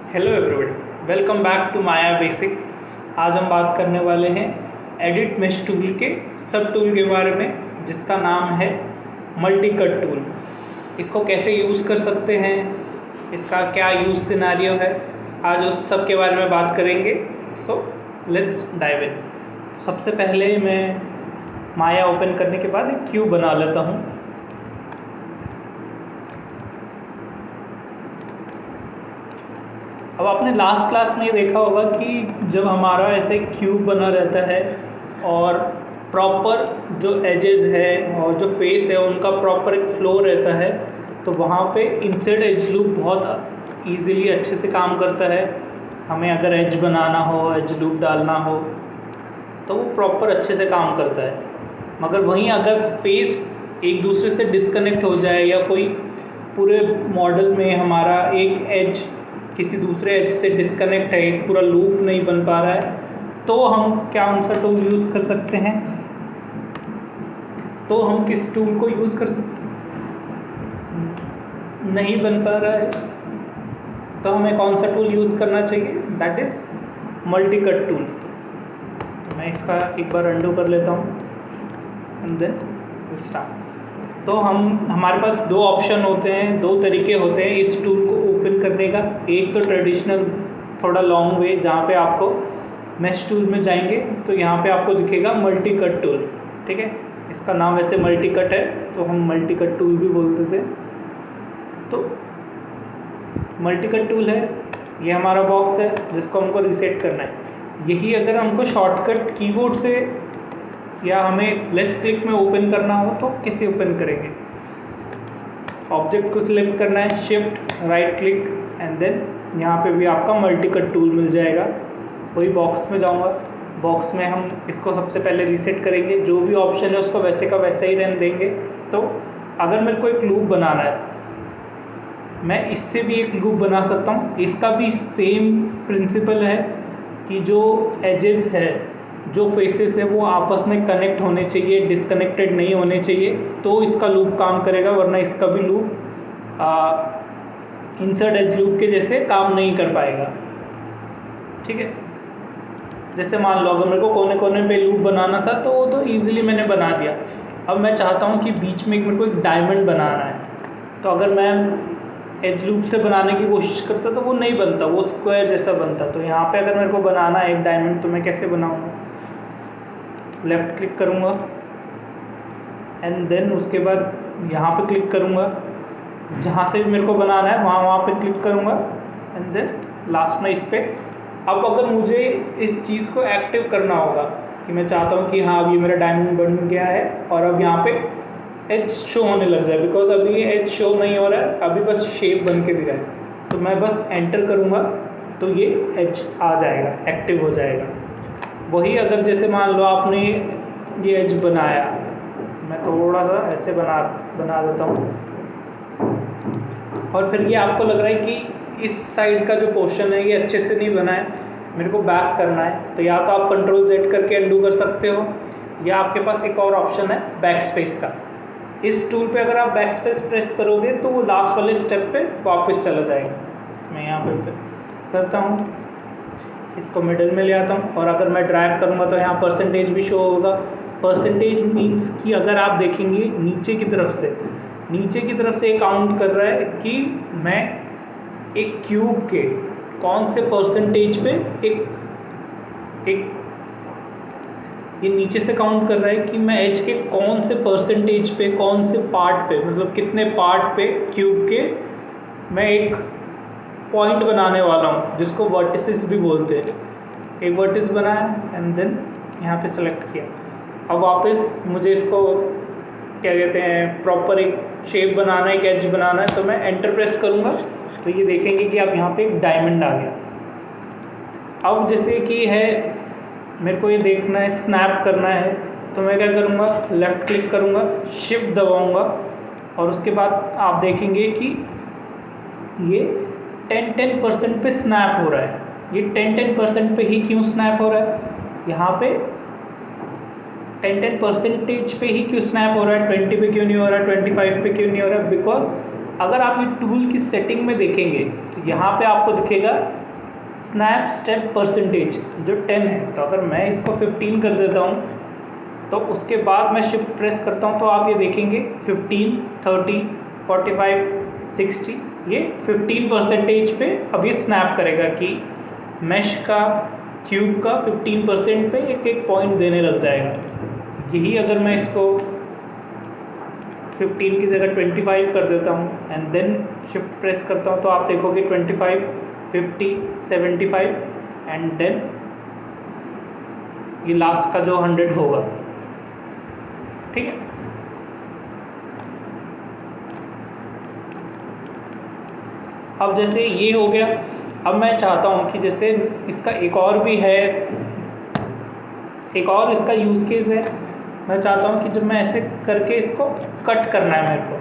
Hello everyone, welcome back to Maya basic. आज हम बात करने वाले हैं एडिट मेश टूल के सब टूल के बारे में, जिसका नाम है मल्टी कट टूल। इसको कैसे यूज़ कर सकते हैं, इसका क्या यूज़ सिनेरियो है, आज उस सब के बारे में बात करेंगे। So let's dive in. सबसे पहले मैं माया ओपन करने के बाद एक क्यूब बना लेता हूँ। अब आपने लास्ट क्लास में ये देखा होगा कि जब हमारा ऐसे क्यूब बना रहता है और प्रॉपर जो एजेस है और जो फेस है उनका प्रॉपर एक फ्लो रहता है, तो वहाँ पे इंसर्ट एज लूप बहुत इजीली अच्छे से काम करता है। हमें अगर एज बनाना हो, एज लूप डालना हो, तो वो प्रॉपर अच्छे से काम करता है। मगर वहीं अगर फेस एक दूसरे से डिस्कनेक्ट हो जाए या कोई पूरे मॉडल में हमारा एक एज किसी दूसरे एज से डिस्कनेक्ट है, एक पूरा लूप नहीं बन पा रहा है, तो हम क्या कौन सा टूल यूज़ कर सकते हैं? तो हम किस टूल को यूज़ कर सकते हैं? नहीं बन पा रहा है तो हमें कौन सा टूल यूज़ करना चाहिए? That is multi cut tool. तो मैं इसका एक बार अंडू कर लेता हूँ एंड देन विल स्टार्ट। तो हमारे पास दो ऑप्शन होते हैं, दो तरीके होते हैं इस टूल को ओपन करने का। एक तो ट्रेडिशनल थोड़ा लॉन्ग वे, जहाँ पे आपको मेश टूल में जाएंगे तो यहाँ पे आपको दिखेगा मल्टी कट टूल। ठीक है, इसका नाम वैसे मल्टी कट है तो हम मल्टी कट टूल भी बोलते थे। तो मल्टी कट टूल है, ये हमारा बॉक्स है जिसको हमको रीसेट करना है। यही अगर हमको शॉर्टकट कीबोर्ड से या हमें लेफ्ट क्लिक में ओपन करना हो तो कैसे ओपन करेंगे? ऑब्जेक्ट को सिलेक्ट करना है, shift right click and then यहाँ पे भी आपका मल्टी कट टूल मिल जाएगा। वही बॉक्स में जाऊँगा, बॉक्स में हम इसको सबसे पहले रीसेट करेंगे। जो भी ऑप्शन है उसको वैसे का वैसा ही रहने देंगे। तो अगर मेरे को एक लूप बनाना है, मैं इससे भी एक लूप बना सकता हूँ। इसका भी सेम प्रिंसिपल है कि जो एजेस है, जो फेसेस है, वो आपस में कनेक्ट होने चाहिए, डिस्कनेक्टेड नहीं होने चाहिए, तो इसका लूप काम करेगा। वरना इसका भी लूप इंसर्ट एज लूप के जैसे काम नहीं कर पाएगा। ठीक है, जैसे मान लो अगर मेरे को कोने कोने पे लूप बनाना था तो वो तो ईजिली मैंने बना दिया। अब मैं चाहता हूँ कि बीच में मेरे को एक डायमंड बनाना है, तो अगर मैं एज लूप से बनाने की कोशिश करता तो वो नहीं बनता, वो स्क्वायर जैसा बनता। तो यहाँ पे अगर मेरे को बनाना है एक डायमंड, तो मैं कैसे बनाऊँगा? लेफ़्ट क्लिक करूँगा एंड देन उसके बाद यहाँ पे क्लिक करूँगा, जहाँ से भी मेरे को बनाना है वहाँ पे क्लिक करूँगा एंड देन लास्ट में इस पर। अब अगर मुझे इस चीज़ को एक्टिव करना होगा कि मैं चाहता हूँ कि हाँ अब ये मेरा डायमंड बन गया है और अब यहाँ पे एज शो होने लग जाए, बिकॉज अभी ये एज शो नहीं हो रहा है, अभी बस शेप बन के दिखा है। तो मैं बस एंटर करूँगा तो ये एज आ जाएगा, एक्टिव हो जाएगा। वही अगर जैसे मान लो आपने ये एज बनाया, मैं थोड़ा सा ऐसे बना देता हूँ, और फिर ये आपको लग रहा है कि इस साइड का जो पोर्शन है ये अच्छे से नहीं बना है, मेरे को बैक करना है, तो या तो आप कंट्रोल Z करके अंडू कर सकते हो, या आपके पास एक और ऑप्शन है बैक स्पेस का। इस टूल पे अगर आप बैक स्पेस प्रेस करोगे तो वो लास्ट वाले स्टेप पे वापस चला जाएगा। मैं यहाँ पे करता हूँ, इसको मिडिल में ले आता हूँ, और अगर मैं ड्रैग करूँगा तो यहाँ परसेंटेज भी शो होगा। परसेंटेज मीन्स कि अगर आप देखेंगे नीचे की तरफ से काउंट कर रहा है कि मैं एक क्यूब के कौन से परसेंटेज पे एक ये नीचे से काउंट कर रहा है कि मैं एज के कौन से परसेंटेज पे, कौन से पार्ट पे, मतलब कितने पार्ट पे क्यूब के मैं एक पॉइंट बनाने वाला हूँ, जिसको वर्टिसेस भी बोलते हैं। एक वर्टिस बनाया एंड देन यहाँ पे सेलेक्ट किया। अब वापस मुझे इसको क्या कहते हैं, प्रॉपर एक शेप बनाना है, एक एज बनाना है, तो मैं एंटर प्रेस करूँगा तो ये देखेंगे कि अब यहाँ पे एक डायमंड आ गया। अब जैसे कि है मेरे को ये देखना है, स्नैप करना है, तो मैं क्या करूँगा, लेफ़्ट क्लिक करूँगा, शिफ्ट दबाऊँगा, और उसके बाद आप देखेंगे कि ये 10% पे स्नैप हो रहा है। ये 10% पे ही क्यों स्नैप हो रहा है? यहाँ पे 10% पे ही क्यों स्नैप हो रहा है, 20 पे क्यों नहीं हो रहा है, 25 पे क्यों नहीं हो रहा है? बिकॉज अगर आप ये टूल की सेटिंग में देखेंगे तो यहाँ पे आपको दिखेगा स्नैप स्टेप परसेंटेज जो 10 है। तो अगर मैं इसको 15 कर देता हूँ तो उसके बाद मैं शिफ्ट प्रेस करता हूँ तो आप ये देखेंगे 15, 30, 45, 60 ये 15% पे अब ये स्नैप करेगा कि मैश का क्यूब का 15% पे एक एक पॉइंट देने लग जाएगा। यही अगर मैं इसको 15 की जगह 25 कर देता हूँ एंड देन शिफ्ट प्रेस करता हूँ तो आप देखोगे 25, 50, 75 एंड देन ये लास्ट का जो 100 होगा। ठीक है, अब जैसे ये हो गया। अब मैं चाहता हूँ कि जैसे इसका एक और भी है, एक और इसका यूज़ केस है। मैं चाहता हूँ कि जब मैं ऐसे करके इसको कट करना है मेरे को,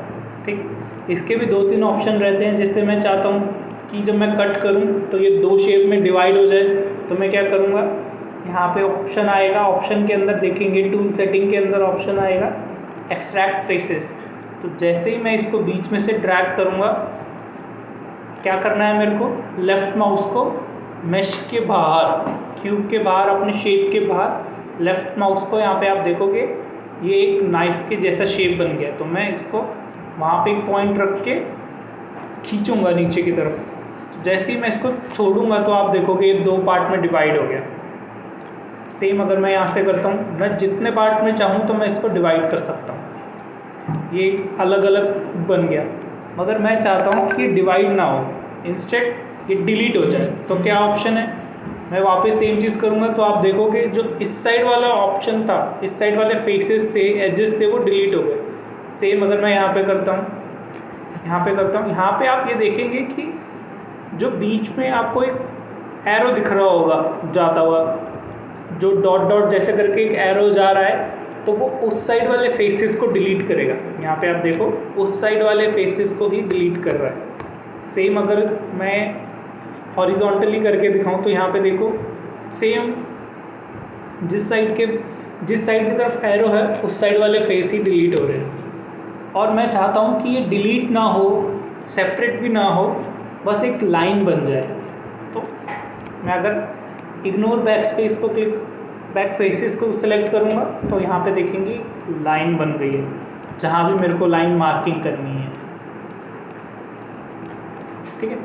ठीक, इसके भी 2-3 ऑप्शन रहते हैं। जैसे मैं चाहता हूँ कि जब मैं कट करूँ तो ये 2 शेप में डिवाइड हो जाए, तो मैं क्या करूँगा, यहाँ पे ऑप्शन आएगा, ऑप्शन के अंदर देखेंगे टूल सेटिंग के अंदर ऑप्शन आएगा एक्सट्रैक्ट फेसेस। तो जैसे ही मैं इसको बीच में से ड्रैग करूँगा, क्या करना है मेरे को, लेफ़्ट माउस को मैश के बाहर, क्यूब के बाहर, अपने शेप के बाहर लेफ़्ट माउस को, यहाँ पे आप देखोगे ये एक नाइफ के जैसा शेप बन गया। तो मैं इसको वहाँ पे एक पॉइंट रख के खींचूँगा नीचे की तरफ। जैसे ही मैं इसको छोड़ूंगा तो आप देखोगे ये 2 पार्ट में डिवाइड हो गया। सेम अगर मैं यहाँ से करता हूँ, मैं जितने पार्ट में चाहूँ तो मैं इसको डिवाइड कर सकता हूँ, ये अलग अलग बन गया। मगर मैं चाहता हूँ कि ये डिवाइड ना हो, इंस्टेड ये डिलीट हो जाए। तो क्या ऑप्शन है, मैं वापस सेम चीज़ करूँगा तो आप देखोगे जो इस साइड वाला ऑप्शन था, इस साइड वाले फेसेस थे, एजेस थे, वो डिलीट हो गए। सेम अगर मैं यहाँ पे करता हूँ, यहाँ पे करता हूँ, यहाँ पे आप ये देखेंगे कि जो बीच में आपको एक एरो दिख रहा होगा जाता हुआ, जो डॉट डॉट जैसे करके एक एरो जा रहा है, तो वो उस साइड वाले फेसेस को डिलीट करेगा। यहाँ पे आप देखो उस साइड वाले फेसेस को ही डिलीट कर रहा है। सेम अगर मैं हॉरिजॉन्टली करके दिखाऊं तो यहाँ पे देखो सेम जिस साइड की तरफ एरो है उस साइड वाले फेस ही डिलीट हो रहे हैं। और मैं चाहता हूँ कि ये डिलीट ना हो, सेपरेट भी ना हो, बस एक लाइन बन जाए। तो मैं अगर इग्नोर बैक स्पेस को क्लिक, बैक फेसेस को सिलेक्ट करूँगा तो यहाँ पे देखेंगे लाइन बन गई है जहाँ भी मेरे को लाइन मार्किंग करनी है। ठीक है,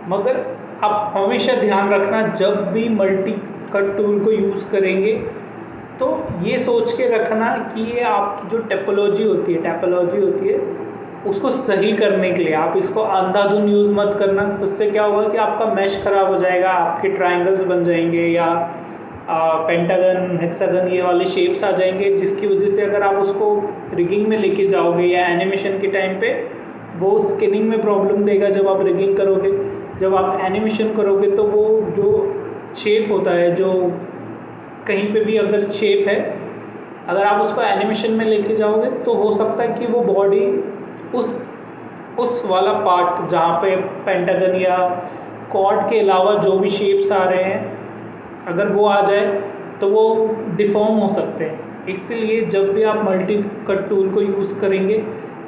मगर आप हमेशा ध्यान रखना जब भी मल्टी कट टूल को यूज़ करेंगे तो ये सोच के रखना कि ये आपकी जो टोपोलॉजी होती है उसको सही करने के लिए आप इसको अंधाधुन यूज़ मत करना। उससे क्या होगा कि आपका मैश ख़राब हो जाएगा, आपके ट्रायंगल्स बन जाएंगे या पेंटागन, हेक्सागन ये वाले शेप्स आ जाएंगे, जिसकी वजह से अगर आप उसको रिगिंग में लेके जाओगे या एनिमेशन के टाइम पे वो स्किनिंग में प्रॉब्लम देगा। जब आप रिगिंग करोगे, जब आप एनिमेशन करोगे तो वो जो शेप होता है, जो कहीं पे भी अगर शेप है, अगर आप उसको एनिमेशन में लेके जाओगे तो हो सकता है कि वो बॉडी उस वाला पार्ट जहाँ पे पेंटागन या कॉर्ड के अलावा जो भी शेप्स आ रहे हैं, अगर वो आ जाए तो वो डिफॉर्म हो सकते हैं। इसलिए जब भी आप मल्टी कट टूल को यूज़ करेंगे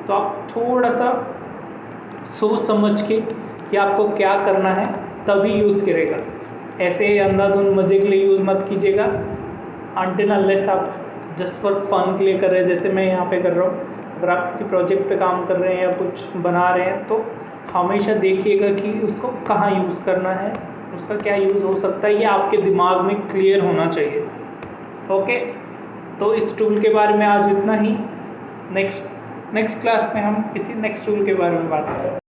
तो आप थोड़ा सा सोच समझ के कि आपको क्या करना है तभी यूज़ करेगा। ऐसे अंधाधुन मज़े के लिए यूज़ मत कीजिएगा, अनटिल अनलेस आप जस्ट फॉर फन के लिए कर रहे हैं, जैसे मैं यहाँ पे कर रहा हूँ। अगर आप किसी प्रोजेक्ट पे काम कर रहे हैं या कुछ बना रहे हैं तो हमेशा देखिएगा कि उसको कहाँ यूज़ करना है, उसका क्या यूज़ हो सकता है, ये आपके दिमाग में क्लियर होना चाहिए। ओके, तो इस टूल के बारे में आज इतना ही। नेक्स्ट क्लास में हम किसी नेक्स्ट टूल के बारे में बात करेंगे।